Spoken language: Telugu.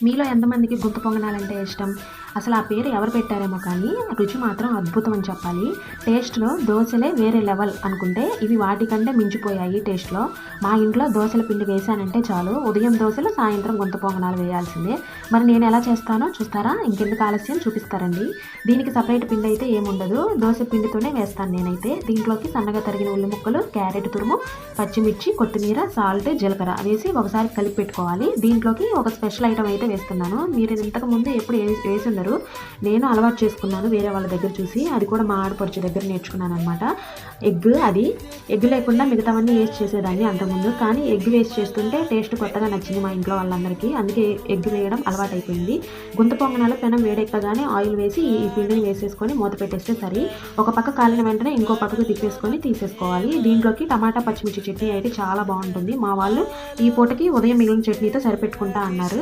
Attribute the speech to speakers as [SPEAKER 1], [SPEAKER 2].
[SPEAKER 1] మీలో ఎంతమందికి గుంత పొంగనాలంటే ఇష్టం? అసలు ఆ పేరు ఎవరు పెట్టారేమో కానీ రుచి మాత్రం అద్భుతం అని చెప్పాలి. టేస్ట్‌లో దోసలే వేరే లెవెల్ అనుకుంటే ఇవి వాటికంటే మించిపోయాయి టేస్ట్‌లో. మా ఇంట్లో దోసల పిండి వేశానంటే చాలు, ఉదయం దోసలు, సాయంత్రం గుంత పొంగనాలు వేయాల్సిందే. మరి నేను ఎలా చేస్తానో చూస్తారా? ఇంకెందుకు ఆలస్యం, చూపిస్తారండి. దీనికి సపరేట్ పిండి అయితే ఏముండదు, దోస పిండితోనే వేస్తాను నేనైతే. దీంట్లోకి సన్నగా తరిగిన ఉల్లి ముక్కలు, క్యారెట్ తురుము, పచ్చిమిర్చి, కొత్తిమీర, సాల్ట్, జీలకర్ర వేసి ఒకసారి కలిపి పెట్టుకోవాలి. దీంట్లోకి ఒక స్పెషల్ ఐటమ్ అయితే వేస్తున్నాను. మీరు ఇంతకుముందు ఎప్పుడు వేసి ఉండరు, నేను అలవాటు చేసుకున్నాను వేరే వాళ్ళ దగ్గర చూసి. అది కూడా మా ఆడపడుచు దగ్గర నేర్చుకున్నాను అనమాట. ఎగ్ లేకుండా మిగతావన్నీ వేస్ట్ చేసేదాన్ని అంతకుముందు, కానీ ఎగ్ వేస్ట్ చేస్తుంటే టేస్ట్ కొత్తగా నచ్చింది మా ఇంట్లో వాళ్ళందరికీ. అందుకే ఎగ్ వేయడం అలవాటు అయిపోయింది. గుంత పొంగనాలు పెనం వేడెక్కగానే ఆయిల్ వేసి ఈ పిండిని వేసేసుకొని మూత పెట్టేస్తే సరి. ఒక పక్క కాలిన వెంటనే ఇంకో పక్కకు తిప్పేసుకొని తీసేసుకోవాలి. దీంట్లోకి టమాటా పచ్చిమిర్చి చట్నీ అయితే చాలా బాగుంటుంది. మా వాళ్ళు ఈ పూటకి ఉదయం మిగిలిన చట్నీతో సరిపెట్టుకుంటా అన్నారు.